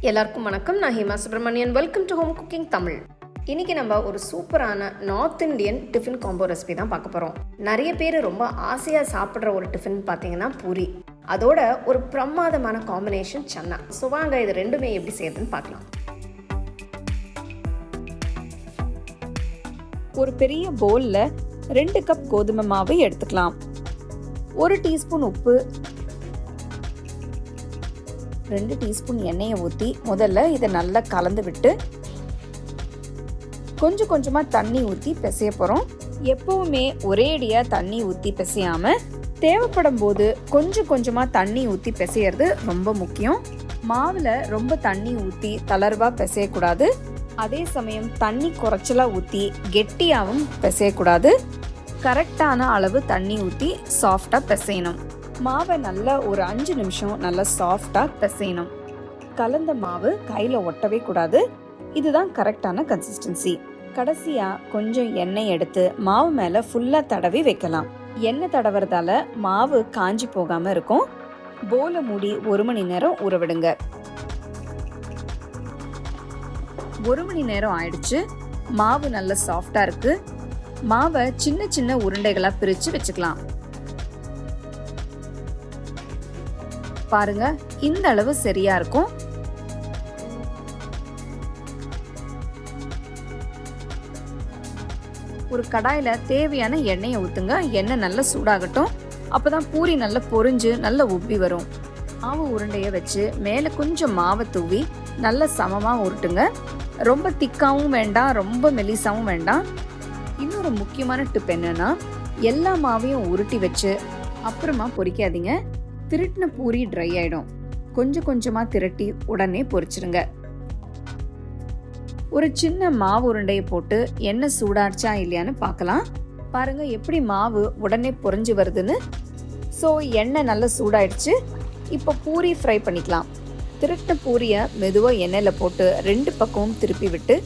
எல்லாருக்கும் வணக்கம். நான் Hema Subramanian. Welcome to home cooking Tamil. இன்னைக்கு நம்ம ஒரு சூப்பரான north Indian tiffin combo recipe தான் பார்க்க போகிறோம். நிறைய பேர் ரொம்ப ஆசையாக சாப்பிட்ற ஒரு டிஃபின் பார்த்தீங்கன்னா பூரி. அதோட ஒரு பிரமாதமான காம்பினேஷன் சன்னா. ஸோ வாங்க இது ரெண்டுமே எப்படி செய்யறதுன்னு பார்க்கலாம். ஒரு பெரிய பவுலில் 2 கப் கோதுமை மாவு எடுத்துக்கலாம். 1 டீஸ்பூன் உப்பு, 2 டீஸ்பூன் எண்ணெயை ஊற்றி முதல்ல இதை நல்லா கலந்து விட்டு கொஞ்சம் கொஞ்சமாக தண்ணி ஊற்றி பிசைய போகிறோம். எப்பவுமே ஒரேடியாக தண்ணி ஊற்றி பிசையாமல் தேவைப்படும் போது கொஞ்சம் கொஞ்சமாக தண்ணி ஊற்றி பிசையிறது ரொம்ப முக்கியம். மாவில் ரொம்ப தண்ணி ஊற்றி தளர்வாக பிசையக்கூடாது. அதே சமயம் தண்ணி குறைச்சலாக ஊற்றி கெட்டியாகவும் பிசையக்கூடாது. கரெக்டான அளவு தண்ணி ஊற்றி சாஃப்டாக பிசையணும். மாவை நல்லா ஒரு 5 நிமிஷம் நல்லா சாஃப்டாக பிசையணும். கலந்த மாவு கையில் ஒட்டவே கூடாது. இதுதான் கரெக்டான கன்சிஸ்டன்சி. கடைசியாக கொஞ்சம் எண்ணெய் எடுத்து மாவு மேலே ஃபுல்லாக தடவி வைக்கலாம். எண்ணெய் தடவுறதால மாவு காஞ்சி போகாமல் இருக்கும். போலை மூடி 1 மணி நேரம் ஊற விடுங்க. 1 மணி நேரம் ஆயிடுச்சு. மாவு நல்லா சாஃப்டாக இருக்கு. மாவை சின்ன சின்ன உருண்டைகளாக பிரித்து வச்சுக்கலாம். பாருங்க, இந்த அளவு சரியா இருக்கும். ஒரு கடாயில தேவையான எண்ணெயை ஊத்துங்க. எண்ணெய் நல்லா சூடாகட்டும். அப்பதான் பூரி நல்லா பொரிஞ்சு நல்லா உப்பி வரும். மாவு உருண்டைய வச்சு மேல கொஞ்சம் மாவை தூவி நல்லா சமமா உருட்டுங்க. ரொம்ப திக்காவும் வேண்டாம், ரொம்ப மெலிசாவும் வேண்டாம். இன்னொரு முக்கியமான டிப் என்னன்னா, எல்லா மாவையும் உருட்டி வச்சு அப்புறமா பொரிக்காதீங்க. திரட்டின பூரி ட்ரை ஆயிடும். கொஞ்சம் கொஞ்சமா திரட்டி உடனே பொரிச்சிருங்க. ஒரு சின்ன மாவு உருண்டையை போட்டு எண்ணெய் சூடாச்சா இல்லையான்னு பார்க்கலாம். பாருங்க எப்படி மாவு உடனே பொரிஞ்சு வருதுன்னு. ஸோ எண்ணெய் நல்லா சூடாயிடுச்சு. இப்போ பூரி ஃப்ரை பண்ணிக்கலாம். திரட்டின பூரியை மெதுவாக எண்ணெயில் போட்டு 2 பக்கமும் திருப்பி விட்டு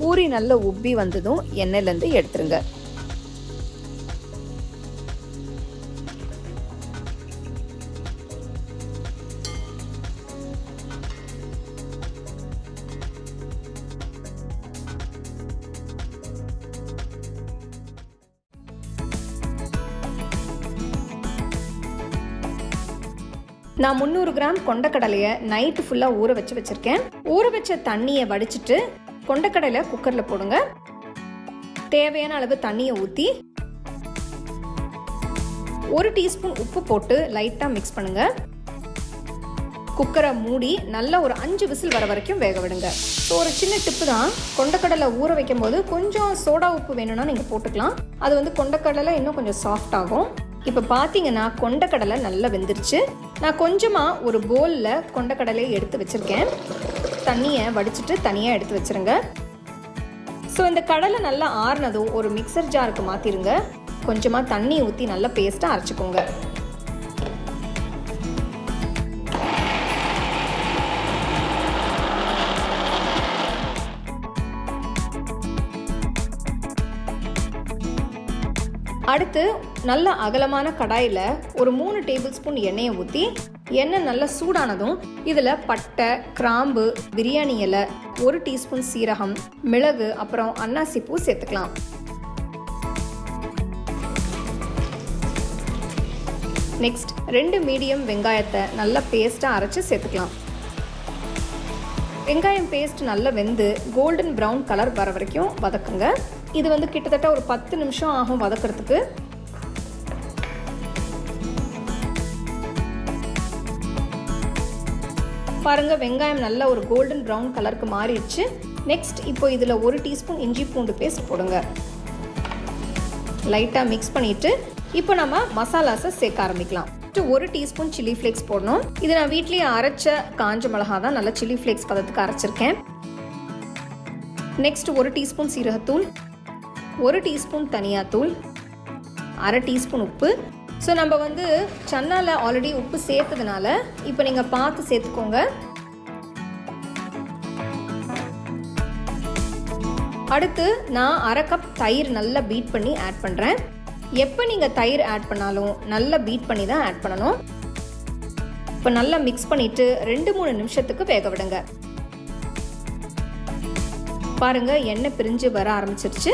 பூரி நல்லா உப்பி வந்ததும் எண்ணெயிலேருந்து எடுத்துருங்க. நான் 300 கிராம் கொண்டக்கடலையை நைட்டு ஃபுல்லாக ஊற வச்சிருக்கேன். ஊற வச்ச தண்ணியை வடிச்சிட்டு கொண்டக்கடலை குக்கரில் போடுங்க. தேவையான அளவு தண்ணியை ஊற்றி 1 டீஸ்பூன் உப்பு போட்டு லைட்டாக மிக்ஸ் பண்ணுங்க. குக்கரை மூடி நல்லா ஒரு 5 விசில் வர வரைக்கும் வேக விடுங்க. ஸோ ஒரு சின்ன டிப்பு தான், கொண்டக்கடலை ஊற வைக்கும் போது கொஞ்சம் சோடா உப்பு வேணும்னா நீங்கள் போட்டுக்கலாம். அது வந்து கொண்டக்கடலை இன்னும் கொஞ்சம் சாஃப்ட் ஆகும். இப்போ பார்த்தீங்கன்னா கொண்டக்கடலை நல்லா வெந்துருச்சு. நான் கொஞ்சமாக ஒரு பவுலில் கொண்டக்கடலையை எடுத்து வச்சுருக்கேன். தண்ணியை வடிச்சிட்டு தனியாக எடுத்து வச்சுருங்க. ஸோ இந்த கடலை நல்லா ஆறுனதும் ஒரு மிக்சர் ஜாருக்கு மாற்றிடுங்க. கொஞ்சமாக தண்ணி ஊற்றி நல்லா பேஸ்ட்டாக அரைச்சிக்கோங்க. அடுத்து நல்ல அகலமான கடாயில் ஒரு 3 டேபிள் ஸ்பூன் எண்ணெயை ஊற்றி எண்ணெய் நல்லா சூடானதும் இதில் பட்டை, கிராம்பு, பிரியாணி இலை, 1 டீஸ்பூன் சீரகம், மிளகு, அப்புறம் அன்னாசி பூ சேர்த்துக்கலாம். நெக்ஸ்ட் 2 மீடியம் வெங்காயத்தை நல்லா பேஸ்ட்டாக அரைச்சி சேர்த்துக்கலாம். வெங்காயம் பேஸ்ட் நல்லா வெந்து கோல்டன் ப்ரௌன் கலர் வர வரைக்கும் வதக்குங்க. இது வந்து கிட்டத்தட்ட ஒரு 10 நிமிஷம் ஆகும் வதக்கிறதுக்கு. பாருங்க, வெங்காயம் நல்ல ஒரு கோல்டன் ப்ரௌன் கலருக்கு மாறிடுச்சு. நெக்ஸ்ட் இப்போ இதில் 1 டீஸ்பூன் இஞ்சி பூண்டு பேஸ்ட் போடுங்க. லைட்டாக மிக்ஸ் பண்ணிட்டு இப்போ நம்ம மசாலாஸை சேர்க்க ஆரம்பிக்கலாம். 1 டீஸ்பூன் சில்லி ஃப்ளேக்ஸ் போடணும். இது நான் வீட்லேயே அரைச்ச காஞ்ச மிளகா தான், நல்லா சில்லி ஃப்ளேக்ஸ் பதத்துக்கு அரைச்சிருக்கேன். நெக்ஸ்ட் 1 டீஸ்பூன் சீரகத்தூள், 1 டீஸ்பூன் தனியாத்தூள், 1/2 டீஸ்பூன் உப்பு. ஸோ நம்ம வந்து சன்னால ஆல்ரெடி உப்பு சேர்த்ததுனால இப்போ நீங்கள் பார்த்து சேர்த்துக்கோங்க. அடுத்து நான் 1/2 கப் தயிர் நல்லா பீட் பண்ணி ஆட் பண்ணுறேன். எப்போ நீங்கள் தயிர் ஆட் பண்ணாலும் நல்லா பீட் பண்ணி தான் ஆட் பண்ணணும். இப்போ நல்லா மிக்ஸ் பண்ணிவிட்டு 2-3 நிமிஷத்துக்கு வேக விடுங்க. பாருங்கள் எண்ணெய் பிரிஞ்சு வர ஆரம்பிச்சிருச்சு.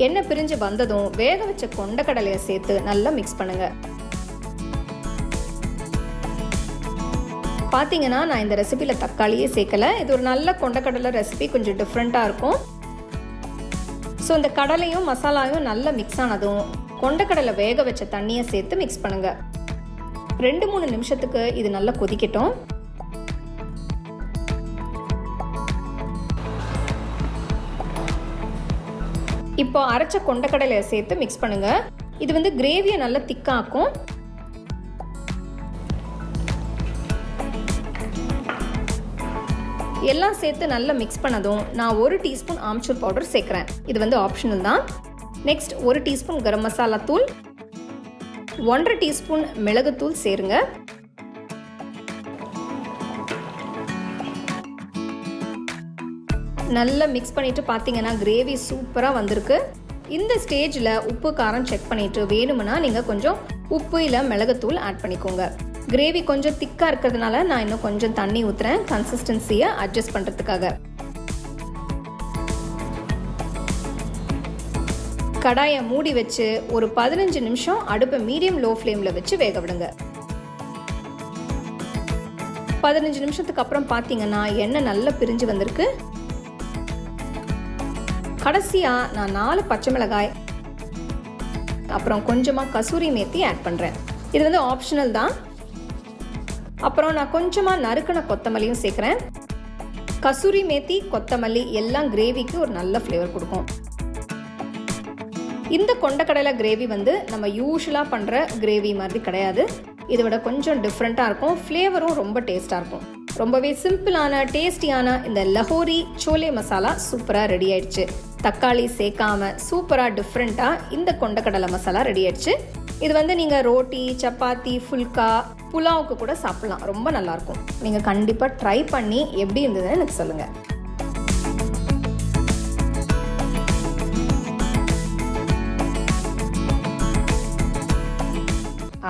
எண்ணெய் பிரிஞ்சு வந்ததும் வேக வச்ச கொண்டக்கடலையை சேர்த்து நல்லா மிக்ஸ் பண்ணுங்கள். பார்த்தீங்கன்னா நான் இந்த ரெசிபியில் தக்காளியே சேர்க்கலை. இது ஒரு நல்ல கொண்டக்கடலை ரெசிபி, கொஞ்சம் டிஃப்ரெண்ட்டாக இருக்கும். ஸோ இந்த கடலையும் மசாலாவும் நல்லா மிக்ஸ் ஆனதும் கொண்டக்கடலை வேக வச்ச தண்ணியை சேர்த்து மிக்ஸ் பண்ணுங்கள். 2-3 நிமிஷத்துக்கு இது நல்லா கொதிக்கட்டும். இப்போ அரைச்ச கொண்டக்கடலையை சேர்த்து மிக்ஸ் பண்ணுங்கள். இது வந்து கிரேவியை நல்லா திக்காக்கும். எல்லாம் சேர்த்து நல்லா மிக்ஸ் பண்ணதும் நான் 1 டீஸ்பூன் ஆம்ச்சூர் பவுடர் சேர்க்குறேன். இது வந்து ஆப்ஷனல் தான். நெக்ஸ்ட் 1 டீஸ்பூன் கரம் மசாலா தூள், 1.5 டீஸ்பூன் மிளகுத்தூள் சேருங்க. நல்லா மிக்ஸ் பண்ணிட்டு பார்த்தீங்கன்னா கிரேவி சூப்பராக வந்திருக்கு. இந்த ஸ்டேஜில் உப்பு காரம் செக் பண்ணிட்டு வேணும்னா நீங்கள் கொஞ்சம் உப்பு இல்லை மிளகுத்தூள் ஆட் பண்ணிக்கோங்க. கிரேவி கொஞ்சம் திக்காக இருக்கிறதுனால நான் இன்னும் கொஞ்சம் தண்ணி ஊற்றுறேன், கன்சிஸ்டன்சியை அட்ஜஸ்ட் பண்ணுறதுக்காக. கடாயை மூடி வச்சு ஒரு 15 நிமிஷம் அடுப்பை மீடியம் லோ ஃப்ளேமில் வச்சு வேக விடுங்க. 15 நிமிஷத்துக்கு அப்புறம் பார்த்தீங்கன்னா எண்ணெய் நல்லா பிரிஞ்சு வந்திருக்கு. கடைசியாக நான் 4 பச்சை மிளகாய் அப்புறம் கொஞ்சமாக கசூரி மேத்தி ஆட் பண்ணுறேன். இது வந்து ஆப்ஷனல் தான். அப்புறம் நான் கொஞ்சமாக நறுக்கின கொத்தமல்லியும் சேர்க்குறேன். கசூரி மேத்தி, கொத்தமல்லி எல்லாம் கிரேவிக்கு ஒரு நல்ல ஃப்ளேவர் கொடுக்கும். இந்த கொண்டக்கடலை கிரேவி வந்து நம்ம யூஷுவலாக பண்ணுற கிரேவி மாதிரி கிடையாது. இதை விட கொஞ்சம் டிஃப்ரெண்ட்டாக இருக்கும். ஃப்ளேவரும் ரொம்ப டேஸ்ட்டாக இருக்கும். ரொம்பவே சிம்பிளான டேஸ்டியான இந்த லஹோரி சோலே மசாலா சூப்பராக ரெடி ஆயிடுச்சு. தக்காளி சேர்க்காம சூப்பராக டிஃப்ரெண்ட்டாக இந்த கொண்டக்கடலை மசாலா ரெடி ஆயிடுச்சு. இது வந்து நீங்கள் ரோட்டி, சப்பாத்தி, ஃபுல்கா, புலாவுக்கு கூட சாப்பிட்லாம். ரொம்ப நல்லாயிருக்கும். நீங்கள் கண்டிப்பாக ட்ரை பண்ணி எப்படி இருந்ததுன்னு எனக்கு சொல்லுங்கள்.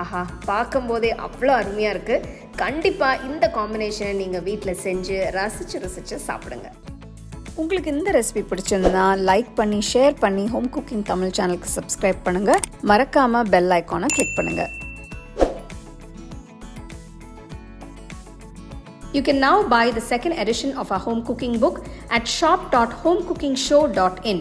ஆஹா, பார்க்கும்போதே அவ்வளோ அருமையாக இருக்குது. கண்டிப்பாக இந்த காம்பினேஷனை நீங்கள் வீட்டில் செஞ்சு ரசித்து சாப்பிடுங்க. உங்களுக்கு இந்த ரெசிபி பிடிச்சிருந்தா லைக் பண்ணி, ஷேர் பண்ணி, ஹோம் குக்கிங் தமிழ் சேனலுக்கு சப்ஸ்கிரைப் பண்ணுங்கள். மறக்காமல் பெல் ஐக்கானை கிளிக் பண்ணுங்கள். You can now buy the second edition of our home cooking book at shop.homecookingshow.in.